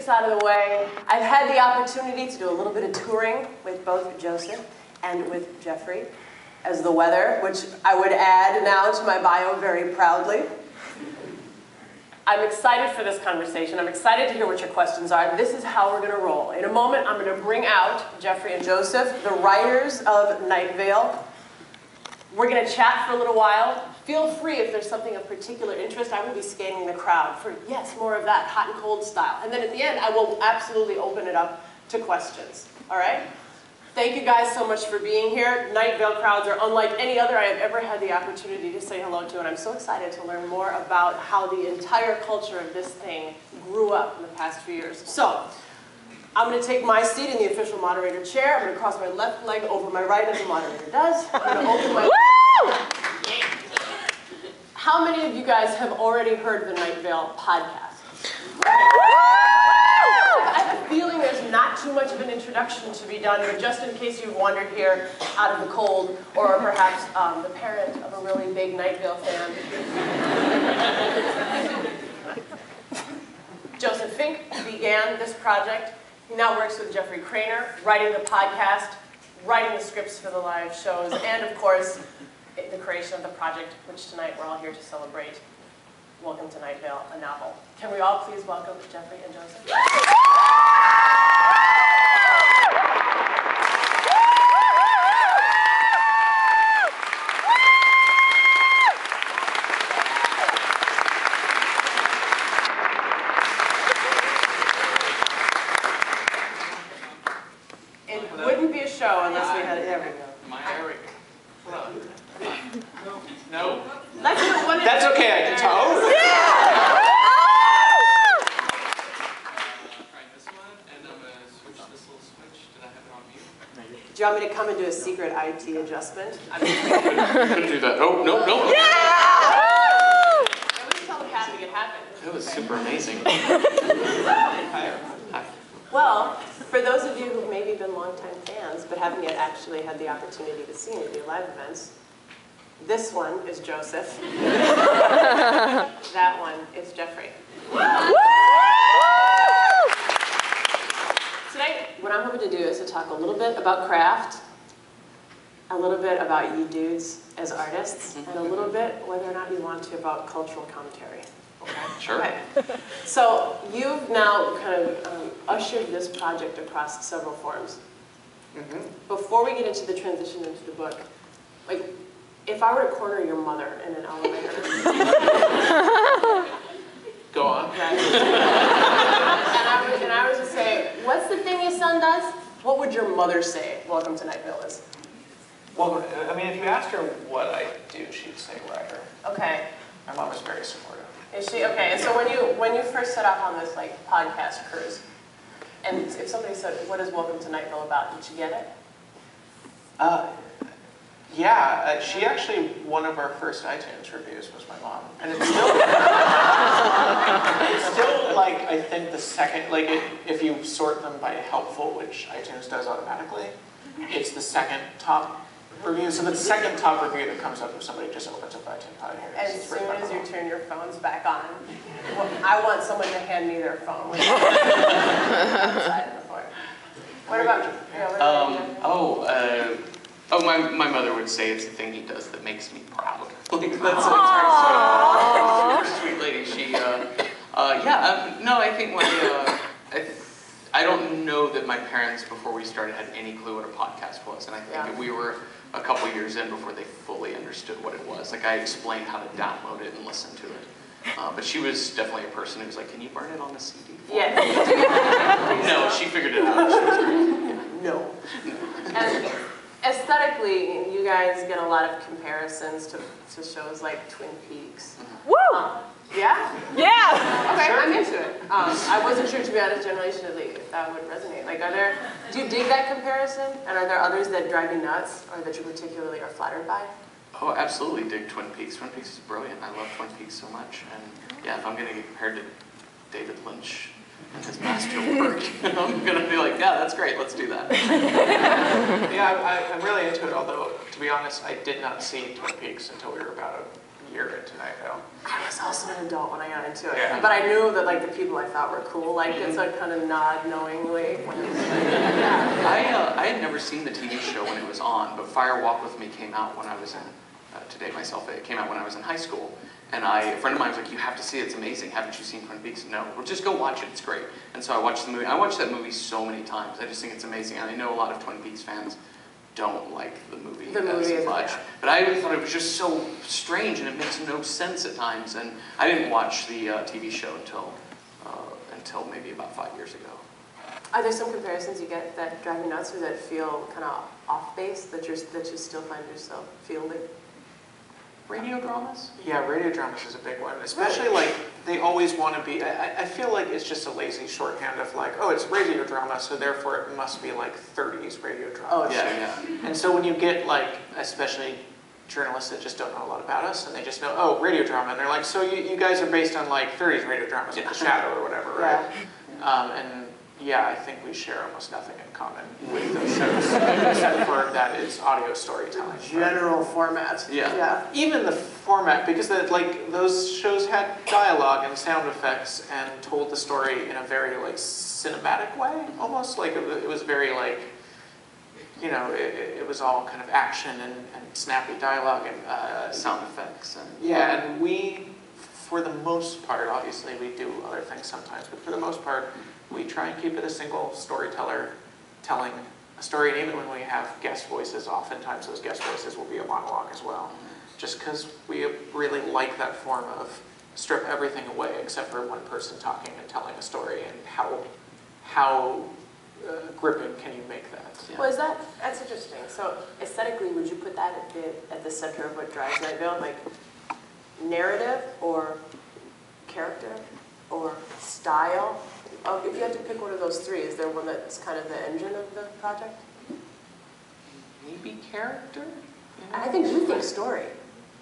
logistics out of the way, I've had the opportunity to do a little bit of touring with both Joseph and with Jeffrey as the weather, which I would add now to my bio very proudly. I'm excited for this conversation. I'm excited to hear what your questions are. This is how we're going to roll. In a moment, I'm going to bring out Jeffrey and Joseph, the writers of Night Vale. We're going to chat for a little while. Feel free if there's something of particular interest. I will be scanning the crowd for, yes, more of that hot and cold style. And then at the end, I will absolutely open it up to questions. All right? Thank you guys so much for being here. Night Vale crowds are unlike any other I have ever had the opportunity to say hello to, and I'm so excited to learn more about how the entire culture of this thing grew up in the past few years. So, I'm going to take my seat in the official moderator chair. I'm going to cross my left leg over my right as the moderator does. I'm going to open my... How many of you guys have already heard the Night Vale podcast? I have a feeling there's not too much of an introduction to be done, but just in case you've wandered here out of the cold, or perhaps the parent of a really big Night Vale fan. Joseph Fink began this project. He now works with Jeffery Cranor, writing the podcast, writing the scripts for the live shows, and of course, the creation of the project, which tonight we're all here to celebrate. Welcome to Night Vale, a novel. Can we all please welcome Jeffrey and Joseph? It wouldn't be a show unless we had it. There we go. My Eric. No. That's okay, I can tell. Yeah! Try this one, and I'm going to switch this little switch. Did I have it on mute? Do you want me to come and do a secret IT adjustment? I'm going to do that. Oh, no, no. Yeah! At least telepathic it happened. That was super amazing. Hi. Well, for those of you who've maybe been longtime fans, but haven't yet actually had the opportunity to see any of the live events, this one is Joseph. That one is Jeffrey. Tonight, what I'm hoping to do is to talk a little bit about craft, a little bit about you dudes as artists, and a little bit, whether or not you want to, about cultural commentary. Okay? Sure. Okay. So you've now kind of ushered this project across several forms. Before we get into the transition into the book, like, if I were to corner your mother in an elevator... Go on. Okay. and I was to say, what's the thing your son does? What would your mother say Welcome to Night Vale is? Well, I mean, if you asked her what I do, she'd say writer. Okay. My mom is very supportive. Is she? Okay. And so when you first set off on this like podcast cruise, and if somebody said, what is Welcome to Night Vale about, did you get it? Yeah, she actually, one of our first iTunes reviews was my mom. And it's still, it's still like, I think the second, like if you sort them by helpful, which iTunes does automatically, it's the second top review. So the second top review that comes up if somebody just opens up iTunes out here. As soon as you turn your phones back on, well, I want someone to hand me their phone. What about you? Oh, my mother would say it's the thing he does that makes me proud. Like, that's super sweet lady. She, no, I think I don't know that my parents, before we started, had any clue what a podcast was, and I think that we were a couple years in before they fully understood what it was. Like, I explained how to download it and listen to it. But she was definitely a person who was like, can you burn it on the CD? Yeah. No, she figured it out. She was great. No. And aesthetically, you guys get a lot of comparisons to shows like Twin Peaks. Woo! Yeah? Yeah! Okay, I'm into it. I wasn't sure, to be honest, generationally, if that would resonate. Like, do you dig that comparison? And are there others that drive you nuts, or that you particularly are flattered by? Oh, absolutely dig Twin Peaks. Twin Peaks is brilliant. I love Twin Peaks so much. And yeah, if I'm going to get compared to David Lynch, and his masterwork. And I'm going to be like, yeah, that's great, let's do that. Yeah, I'm really into it, although, to be honest, I did not see Twin Peaks until we were about a year into Night Vale. I was also an adult when I got into it, Yeah. but I knew that like the people I thought were cool, like it's a kind of nod knowingly. I had never seen the TV show when it was on, but Fire Walk With Me came out when I was in, to date myself, it came out when I was in high school. And a friend of mine was like, you have to see it, it's amazing. Haven't you seen Twin Peaks? No. Well, just go watch it, it's great. And so I watched the movie. I watched that movie so many times. I just think it's amazing. And I know a lot of Twin Peaks fans don't like the movie as much. Yeah. But I thought it was just so strange and it makes no sense at times. And I didn't watch the TV show until maybe about 5 years ago. Are there some comparisons you get that drive you nuts or that feel kind of off base that you still find yourself fielding? Radio dramas? Yeah, radio dramas is a big one. Especially like, they always want to be, I feel like it's just a lazy shorthand of like, oh, it's radio drama, so therefore it must be like 30s radio drama. Oh, Yeah. And so when you get like, especially journalists that just don't know a lot about us, and they just know, oh, radio drama, and they're like, so you guys are based on like 30s radio dramas, like The Shadow or whatever, right? And yeah, I think we share almost nothing in common with those shows, except for that it's audio storytelling. General format. Yeah. Even the format, because like those shows had dialogue and sound effects and told the story in a very like cinematic way, almost like it was very like, you know, it was all kind of action and snappy dialogue and Sound effects. And yeah, and we, for the most part, obviously we do other things sometimes, but for the most part, we try and keep it a single storyteller telling a story, and even when we have guest voices, oftentimes those guest voices will be a monologue as well. Just because we really like that form of strip everything away except for one person talking and telling a story, and how gripping can you make that? Yeah. Well, that's interesting. So aesthetically, would you put that at the center of what drives Night Vale? Like narrative or character or style? If you had to pick one of those three, is there one that's kind of the engine of the project? Maybe character? I think you think story.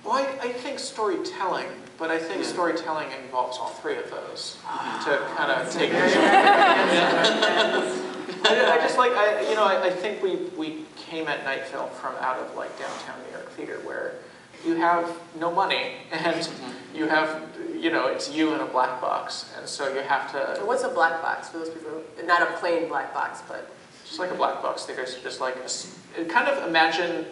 Well, I think storytelling, but I think storytelling involves all three of those to kind of take it. I just like, I think we came at Night Vale from out of like downtown New York theater where you have no money and you have, it's you in a black box, and so you have to... What's a black box for those people? Not a plain black box, but... Just like a black box theater, so just like, kind of imagine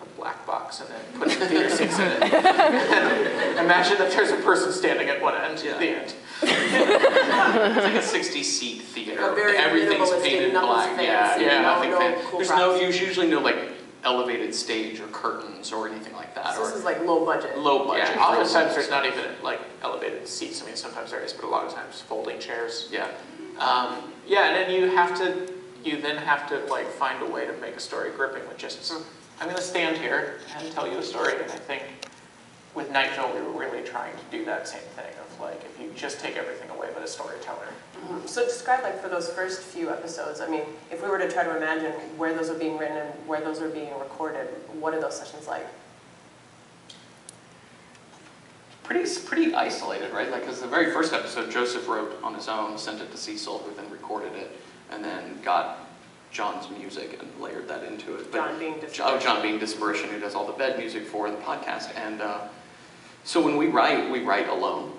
a black box and then put some theater seats in it. And imagine that there's a person standing at one end, at the end. It's like a 60-seat theater. A very everything's minimalistic, painted nothing's black. fancy, Nothing no fancy. cool There's props. usually no like elevated stage or curtains or anything like that. So this is like low budget. Low budget. Yeah, oftentimes there's not even like elevated seats. I mean, sometimes there is, but a lot of times folding chairs. Yeah. Yeah, and then you then have to like find a way to make a story gripping with just, I'm going to stand here and tell you a story. And I think with Night Vale, we were really trying to do that same thing of like, if you just take everything away but a storyteller. So describe, like, for those first few episodes, I mean, if we were to try to imagine where those are being written and where those are being recorded, what are those sessions like? Pretty isolated, right? Like, because the very first episode, Joseph wrote on his own, sent it to Cecil, who then recorded it, and then got John's music and layered that into it. But John being Disparition. John being Disparition, who does all the bed music for the podcast. And so when we write alone.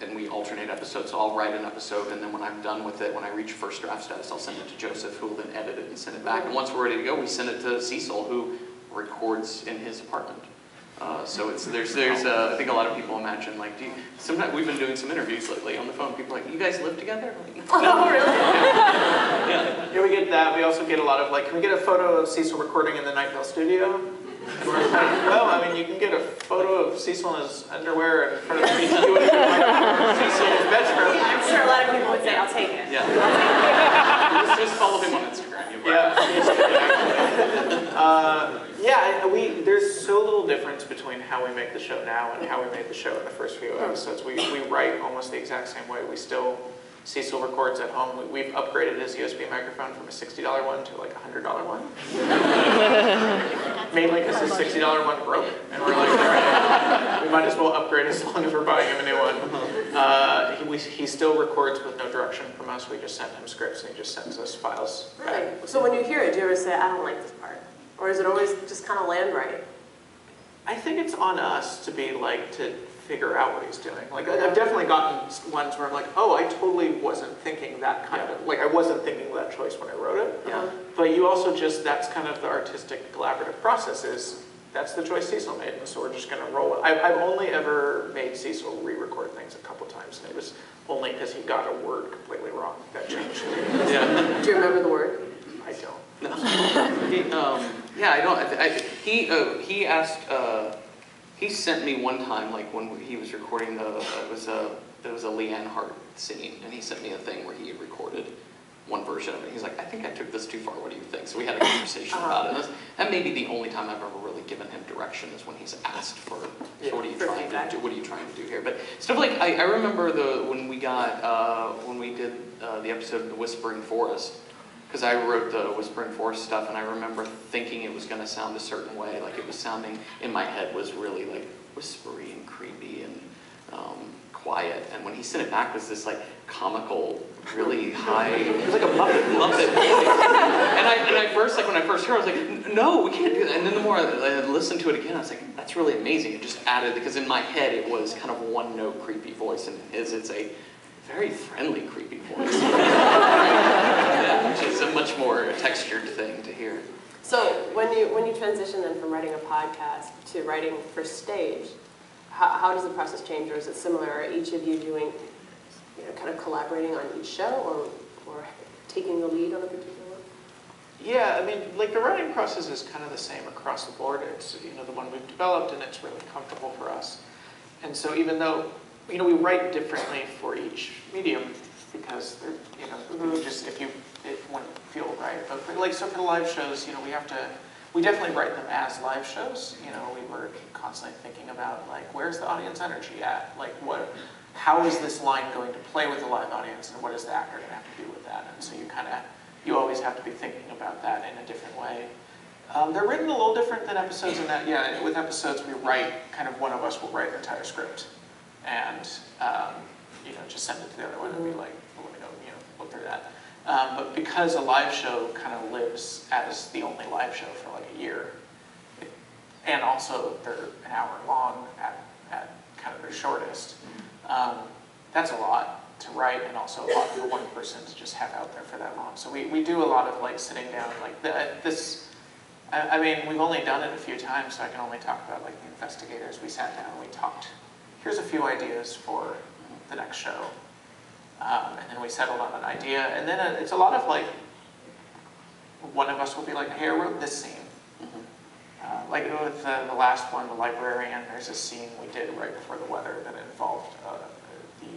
And we alternate episodes. So I'll write an episode, and then when I'm done with it, when I reach first draft status, I'll send it to Joseph, who will then edit it and send it back. And once we're ready to go, we send it to Cecil, who records in his apartment. So there's I think a lot of people imagine, like, sometimes we've been doing some interviews lately on the phone. People are like, you guys live together? Like, Oh, really? Yeah, we get that. We also get a lot of like, can we get a photo of Cecil recording in the Night Vale studio? And we're like, well, I mean, you can get a photo of Cecil in his underwear in front of the Cecil in his bedroom. I'm sure a lot of people would say, I'll take it. Yeah. Just follow him on Instagram. There's so little difference between how we make the show now and how we made the show in the first few episodes. We write almost the exact same way. We still Cecil records at home. We've upgraded his USB microphone from a $60 one to like a $100 one. Mainly because his $60 one broke. And we're like, all right, we might as well upgrade as long as we're buying him a new one. He still records with no direction from us. We just send him scripts and he just sends us files back. Really? So when you hear it, do you ever say, I don't like this part? Or is it always just kind of land right? I think it's on us to be like, to figure out what he's doing. Like, I've definitely gotten ones where I'm like, oh, I totally wasn't thinking that kind of, like I wasn't thinking that choice when I wrote it. Yeah. But you also just, that's kind of the artistic collaborative process is, that's the choice Cecil made, and so we're just gonna roll it. I've only ever made Cecil re-record things a couple times, and it was only because he got a word completely wrong that changed. Yeah. Do you remember the word? I don't. No. Yeah, I don't. He asked. He sent me one time, like when he was recording there was a Leanne Hart scene, and he sent me a thing where he had recorded one version of it. He's like, I think I took this too far. What do you think? So we had a conversation about it. That may be the only time I've ever really given him direction is when he's asked for, so what are you trying to do? What are you trying to do here? But stuff like I remember when we did the episode of The Whispering Forest. Because I wrote the Whispering Forest stuff, and I remember thinking it was going to sound a certain way, like it was sounding in my head was really like whispery and creepy and quiet. And when he sent it back, it was this like comical, really high, it was like a Muppet voice. And I first, like when I first heard, it, I was like, no, we can't do that. And then the more I listened to it again, I was like, that's really amazing. It just added, because in my head it was kind of one note creepy voice, and in his it's a very friendly creepy voice. Which is a much more textured thing to hear. So when you transition then from writing a podcast to writing for stage, how does the process change, or is it similar? Are each of you doing, kind of collaborating on each show, or taking the lead on a particular one? Yeah, I mean, like the writing process is kind of the same across the board. It's the one we've developed, and it's really comfortable for us. And so even though we write differently for each medium, because just it wouldn't feel right. But for the live shows, we definitely write them as live shows. We were constantly thinking about like, where's the audience energy at? Like, how is this line going to play with the live audience, and what is the actor going to have to do with that? And so you always have to be thinking about that in a different way. They're written a little different than episodes in that, with episodes we write, kind of one of us will write an entire script, and just send it to the other one and be like, let me go, look through that. But because a live show kind of lives as the only live show for like a year, and also they're an hour long at kind of their shortest, that's a lot to write, and also a lot for one person to just have out there for that long. So we do a lot of like sitting down, like this. I mean, we've only done it a few times, so I can only talk about like the investigators. We sat down and we talked. Here's a few ideas for the next show. And then we settled on an idea. And then it's a lot of like, one of us will be like, hey, I wrote this scene. Like with the last one, the librarian, there's a scene we did right before the weather that involved the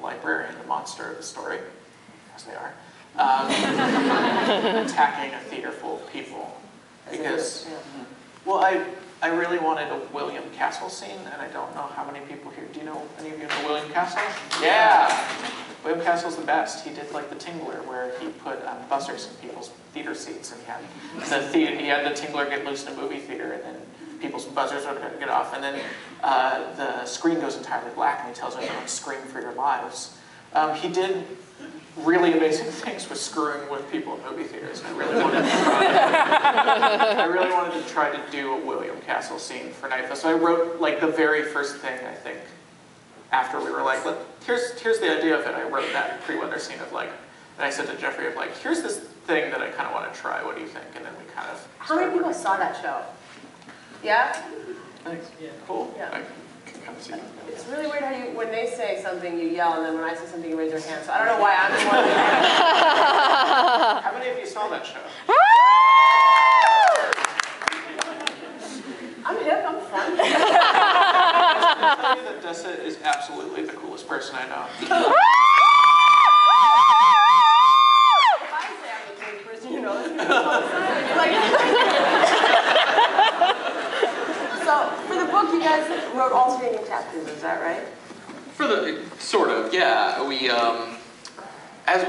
librarian, the monster of the story, as they are, attacking a theater full of people. Because, well, I really wanted a William Castle scene, and I don't know how many people here. Do you know any of you know William Castle? Yeah! William Castle's the best. He did like the Tingler, where he put buzzers in people's theater seats, and he had the Tingler get loose in a movie theater, and then people's buzzers would get off, and then the screen goes entirely black, and he tells everyone, scream for your lives. He did really amazing things with screwing with people in movie theaters. I really wanted to try to do a William Castle scene for Night Vale. So I wrote like the very first thing, I think, after we were like, here's the idea of it. I wrote that pre-weather scene of like, and I said to Jeffrey of like, here's this thing that I kind of want to try. What do you think? And then we kind of. How many people saw that show? Yeah. Thanks. Yeah. Cool. Yeah. It's really weird how when they say something, you yell, and then when I say something, you raise your hand. So I don't know why I'm the one. How many of you saw that show? I'm hip, I'm fun. I can tell you that Dessa is absolutely the coolest person I know. If I say I'm the coolest person, you know, it's like. So, for the book, you guys wrote alternating chapters, is that right? For the, sort of, yeah.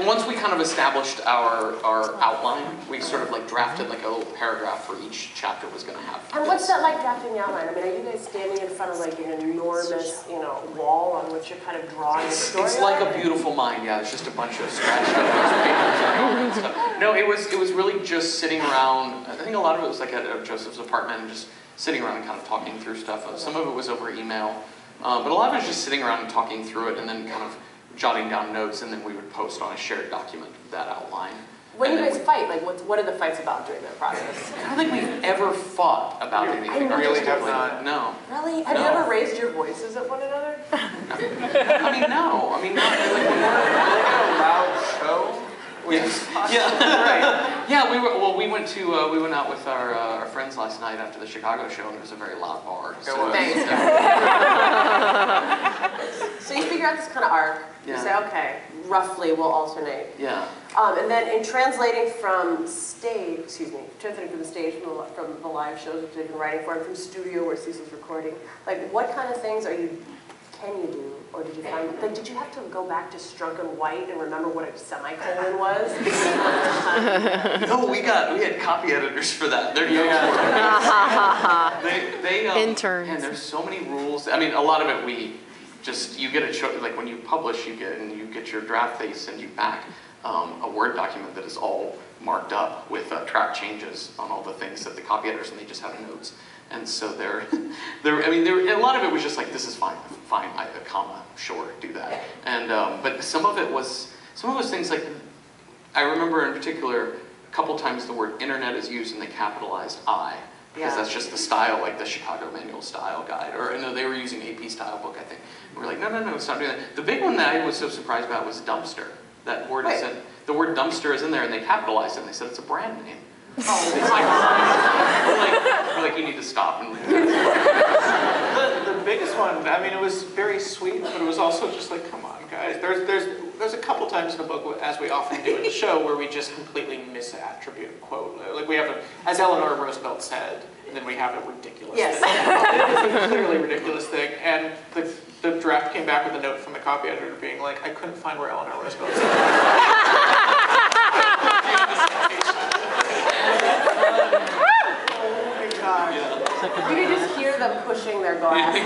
once we kind of established our outline, we sort of like drafted like a little paragraph for each chapter was going to have. And what's that like drafting the outline? I mean, are you guys standing in front of like an enormous, wall on which you're kind of drawing a story? It's like a beautiful mind, yeah. It's just a bunch of scratched out papers and stuff. No, it was really just sitting around. I think a lot of it was like at Joseph's apartment and just sitting around and kind of talking through stuff. Some of it was over email, but a lot of it was just sitting around and talking through it and then kind of jotting down notes, and then we would post on a shared document that outline. When you guys fight, like what are the fights about during that process? I don't think we've ever fought about anything. I really have not. No. Really? Have you ever raised your voices at one another? I mean, no. I mean, not like a loud show. Yeah. Right. Yeah, we went out with our friends last night after the Chicago show, and it was a very loud bar. So, so you figure out this kind of arc. You say, okay, roughly we'll alternate. Yeah. And then in translating from the stage from the live shows which they've been writing for, and from studio where Cecil's recording, like what kind of things can you do? Or did you find, like, did you have to go back to Strunk and White and remember what a semicolon was? No, we had copy editors for that. They're they interns. And there's so many rules. I mean, a lot of it you get a choice. Like when you publish, you get your draft, they send you back a Word document that is all marked up with track changes on all the things that the copy editors, and they just have notes. And so a lot of it was just like, this is fine, a comma, sure, do that. And but some of it was things like, I remember in particular, a couple times the word internet is used and they capitalized I, because that's just the style, like the Chicago Manual Style Guide, or no, they were using AP Style Book, I think. And we're like, no, stop doing that. The big one that I was so surprised about was dumpster. That word the word dumpster is in there, and they capitalized it, and they said it's a brand name. Oh, it's we're like, you need to stop and leave. The biggest one, I mean, it was very sweet, but it was also just like, come on, guys. There's a couple times in the book, as we often do in the show, where we just completely misattribute a quote. Like we have as Eleanor Roosevelt said, and then we have a ridiculous thing. It's a clearly ridiculous thing. And the draft came back with a note from the copy editor being like, I couldn't find where Eleanor Roosevelt said You can just hear them pushing their glasses.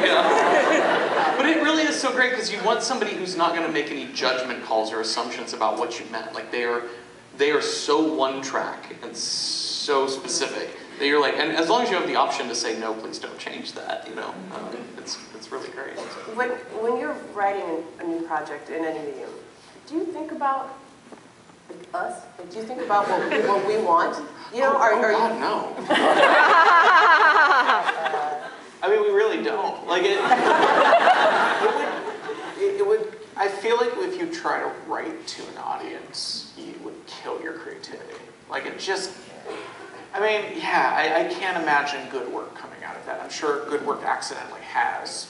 But it really is so great because you want somebody who's not going to make any judgment calls or assumptions about what you meant. Like they are so one track and so specific that you're like, and as long as you have the option to say no, please don't change that. It's really great. When you're writing a new project in any medium, do you think about us? Like, do you think about what we want? God, no. I mean, we really don't. Like it would. I feel like if you try to write to an audience, you would kill your creativity. Like it just. I mean, yeah, I can't imagine good work coming out of that. I'm sure good work accidentally has,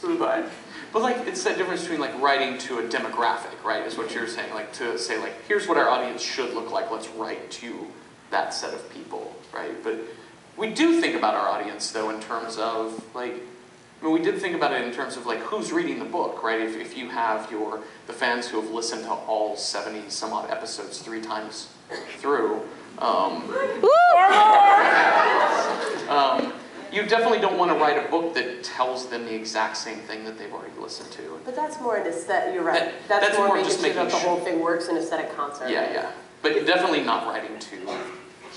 But like, it's that difference between like writing to a demographic, right? Is what you're saying. Like to say like, here's what our audience should look like. Let's write to that set of people, right? But we do think about our audience though in terms of like, we did think about it in terms of like who's reading the book, right? If you have the fans who have listened to all 70 some odd episodes 3 times through, you definitely don't want to write a book that tells them the exact same thing that they've already listened to. But that's more an aesthetic, you're right. That's more making sure that the whole thing works in aesthetic concert. Yeah. But definitely not writing to,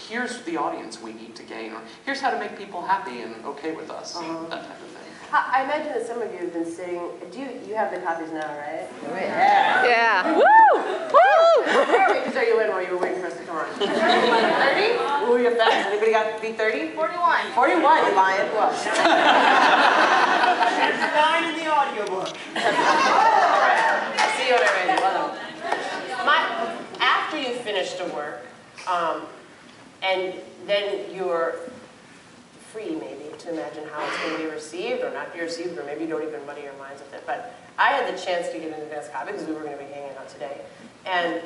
here's the audience we need to gain, or here's how to make people happy and okay with us, that type of thing. I imagine that some of you have been sitting, you have the copies now, right? Yeah. Woo! Because are you in while you were waiting for us to come on? 30? Ooh, you're fast. Anybody got to be 30? 41. 41, you lying. Well. There's 9 in the audiobook. I'll see you when I'm ready. Well, after you finish the work, and then you're free, maybe, to imagine how it's going to be received or not be received, or maybe you don't even muddy your minds with it. But I had the chance to get an advanced copy because we were going to be hanging out today. And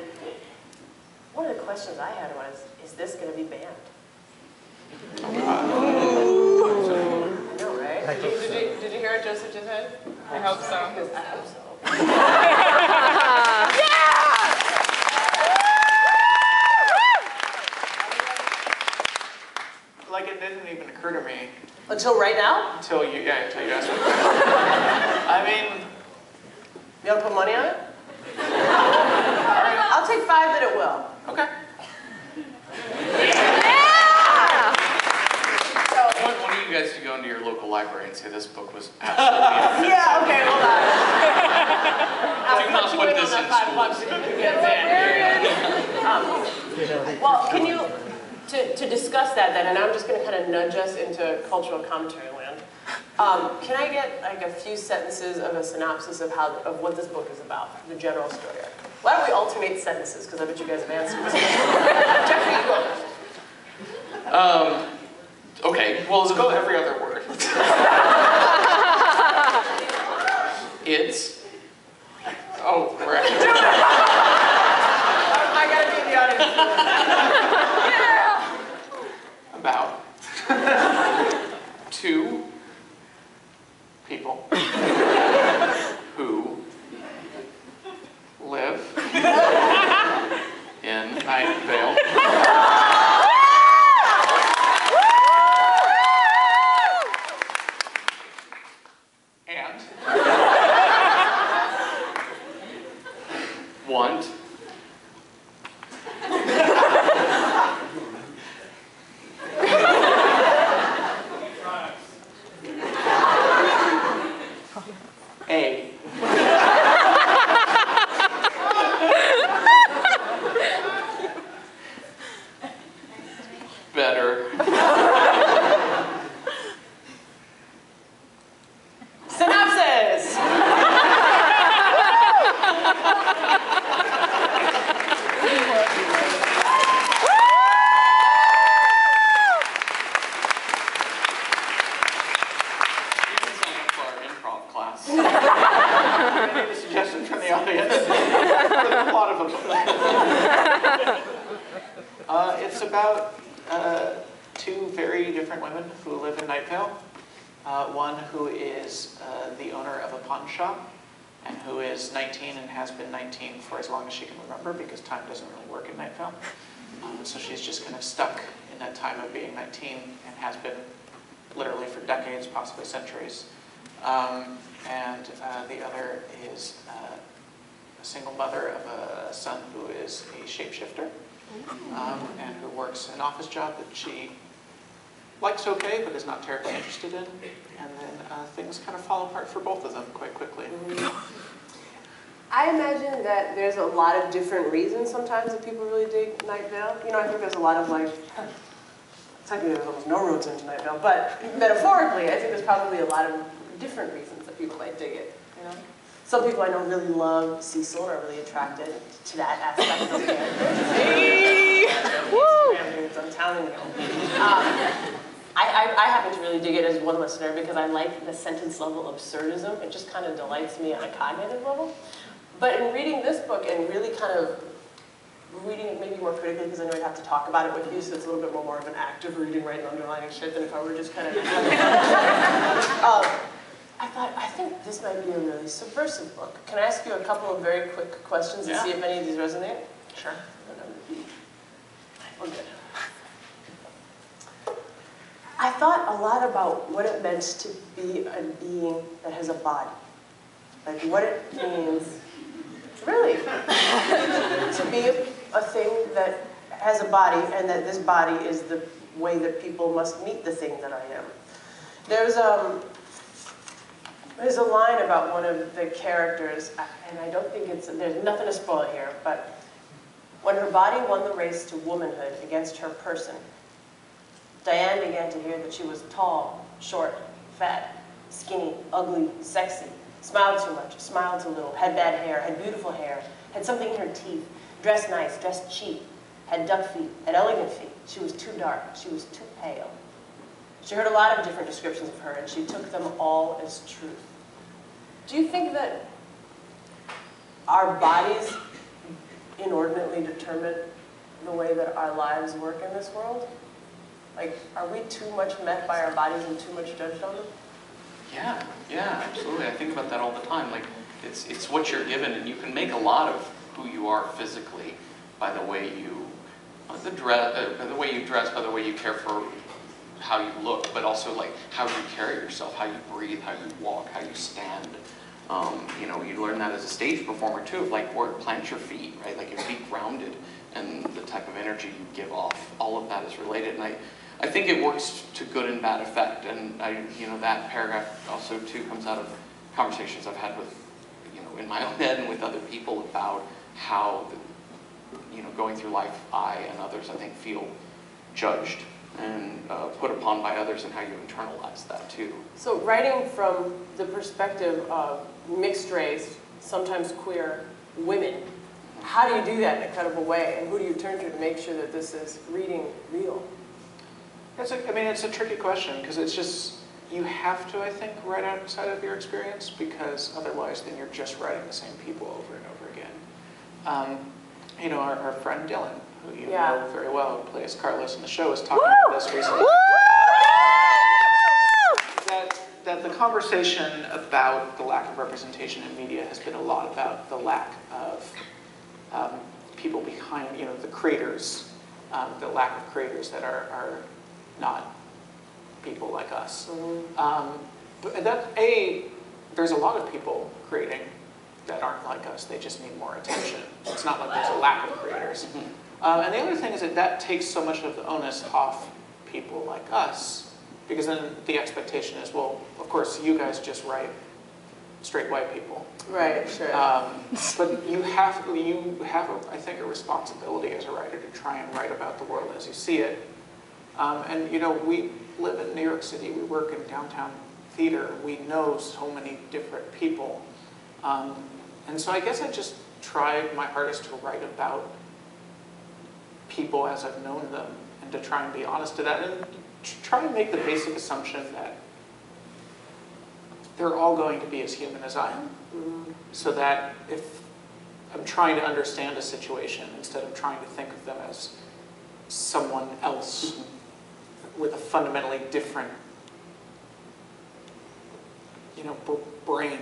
one of the questions I had was, is this going to be banned? I know, right? Did you hear what Joseph just said? I hope so. I hope so. occur to me Until right now? until you asked me. I mean, You want to put money on it? all right, I'll take 5 that it will. okay. I want one of you guys to go into your local library and say this book was absolutely Yeah, okay, hold on. Do not put this in $5 schools. that you get banned. Well, can you, to discuss that then, and I'm just going to kind of nudge us into cultural commentary land. Can I get like a few sentences of a synopsis of what this book is about, the general story? Why don't we alternate sentences? Because I bet you guys have answers. Jeffrey, you go. Okay, well, Go every other word. it's... Oh, we're actually... I gotta be in the audience. About 2 people who live in Night Vale. And want a better Synopsis! You can sign up for our improv class. Any suggestions from the audience for the plot of a book? It's about 2 very different women who live in Night Vale. One who is the owner of a pawn shop, and who is 19 and has been 19 for as long as she can remember, because time doesn't really work in Night Vale. So she's just kind of stuck in that time of being 19, and has been literally for decades, possibly centuries. And the other is a single mother of a son who is a shapeshifter, and who works an office job that she likes okay, but is not terribly interested in. And then things kind of fall apart for both of them quite quickly. I imagine that there's a lot of different reasons sometimes that people really dig Night Vale. You know, I think there's a lot of like, technically there's almost no roads into Night Vale, but metaphorically, I think there's probably a lot of different reasons that people might dig it, you know? Some people I know really love Cecil and are really attracted to that aspect of the character. Hey! I'm telling you. I happen to really dig it as one listener because I like the sentence level absurdism. It just kind of delights me on a cognitive level. But in reading this book and really kind of reading it maybe more critically, because I know I'd have to talk about it with you, so it's a little bit more of an active reading, right, and underlining shit than if I were just kind of... I thought, I think this might be a really subversive book. Can I ask you a couple of very quick questions and see if any of these resonate? Sure. We're good. I thought a lot about what it meant to be a being that has a body. Like what it means, really, to be a thing that has a body, and that this body is the way that people must meet the thing that I am. There's a line about one of the characters, and I don't think there's nothing to spoil here, but when her body won the race to womanhood against her person, Diane began to hear that she was tall, short, fat, skinny, ugly, sexy, smiled too much, smiled too little, had bad hair, had beautiful hair, had something in her teeth, dressed nice, dressed cheap, had duck feet, had elegant feet. She was too dark, she was too pale. She heard a lot of different descriptions of her, and she took them all as truth. Do you think that our bodies inordinately determine the way that our lives work in this world? Like, are we too much met by our bodies and too much judged on them? Yeah, absolutely. I think about that all the time. Like, it's what you're given, and you can make a lot of who you are physically by the way you, the way you dress, by the way you care for how you look, but also like how you carry yourself, how you breathe, how you walk, how you stand. You know, you learn that as a stage performer too, of like where to plant your feet, right? Like your feet grounded and the type of energy you give off. All of that is related, and I think it works to good and bad effect. And you know, that paragraph also too comes out of conversations I've had with, you know, in my own head and with other people about how, you know, going through life, I and others, I think, feel judged and put upon by others, and how you internalize that too. So writing from the perspective of mixed race, sometimes queer women, how do you do that in a credible way, and who do you turn to make sure that this is reading real? I mean, it's a tricky question, because it's just, you have to, I think, write outside of your experience, because otherwise then you're just writing the same people over and over again. You know, our friend Dylan, who you know very well, who plays Carlos in the show, was talking about this recently. That the conversation about the lack of representation in media has been a lot about the lack of people behind, you know, the creators, the lack of creators that are not people like us. But there's a lot of people creating that aren't like us. They just need more attention. It's not like there's a lack of creators. And the other thing is that takes so much of the onus off people like us, because then the expectation is, well, of course, you guys just write straight white people. Right, sure. But you have, I think, a responsibility as a writer to try and write about the world as you see it. And, you know, we live in New York City. We work in downtown theater. We know so many different people. And so I guess I just tried my hardest to write about people as I've known them, and to try and be honest to that, and try and make the basic assumption that they're all going to be as human as I am, so that if I'm trying to understand a situation, instead of trying to think of them as someone else with a fundamentally different, you know, brain,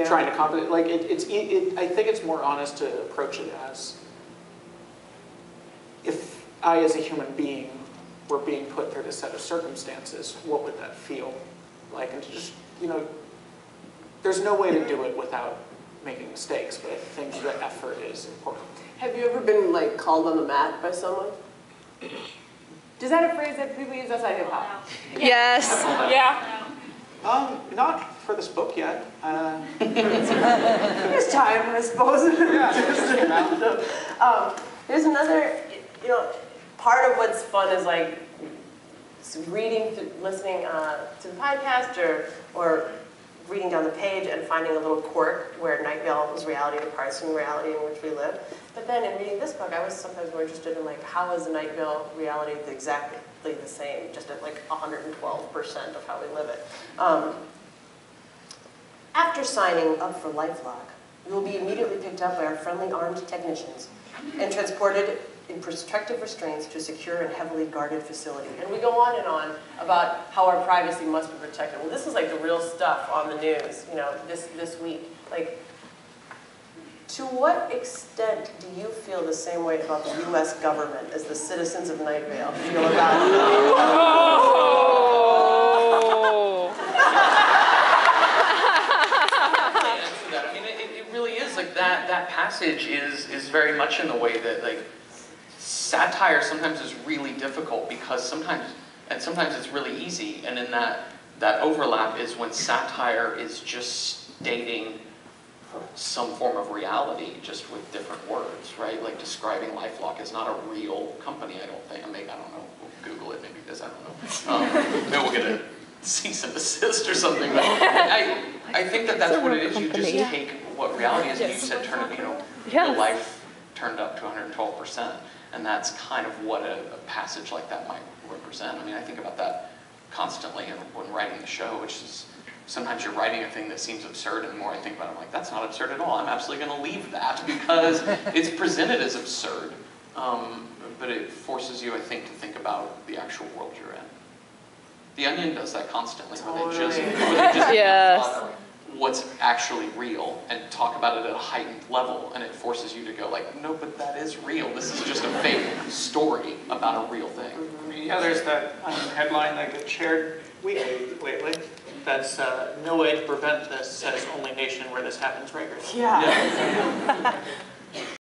trying to compensate. Like I think it's more honest to approach it as, if I, as a human being, were being put through this set of circumstances, what would that feel like? And to just, you know, there's no way to do it without making mistakes, but I think the effort is important. Have you ever been, like, called on the mat by someone? Is that a phrase that people use outside hip-hop? Yes. Yeah. Not for this book yet. There's time, I suppose. There's another, you know, part of what's fun is like reading, listening to the podcast, or reading down the page and finding a little quirk where Night Vale is reality departs from the reality in which we live. But then in reading this book, I was sometimes more interested in, like, how is the Night Vale reality exactly the same, just at like 112% of how we live it. After signing up for LifeLock, you will be immediately picked up by our friendly armed technicians and transported in protective restraints to a secure and heavily guarded facility. And we go on and on about how our privacy must be protected. Well, this is like the real stuff on the news, you know, this week. Like, to what extent do you feel the same way about the U.S. government as the citizens of Night Vale feel about that passage is very much in the way that, like, satire sometimes is really difficult, because sometimes it's really easy, and in that overlap is when satire is just stating some form of reality just with different words, right? Like describing LifeLock is not a real company, I don't think. Maybe, I don't know, we'll Google it, maybe it is, I don't know. Maybe we'll get a cease and desist or something, but I think that's what it is. You just take what reality is, and you said turn it, you know, your life turned up to 112%, and that's kind of what a passage like that might represent. I mean, I think about that constantly when writing the show, which is, sometimes you're writing a thing that seems absurd, and the more I think about it, I'm like, that's not absurd at all. I'm absolutely going to leave that, because it's presented as absurd, but it forces you, I think, to think about the actual world you're in. The Onion does that constantly, where they just Yes. what's actually real and talk about it at a heightened level, and it forces you to go like, no, but that is real. This is just a fake story about about a real thing. Yeah, there's that headline that gets shared weekly lately. That's no way to prevent this, says only nation where this happens regularly. Yeah.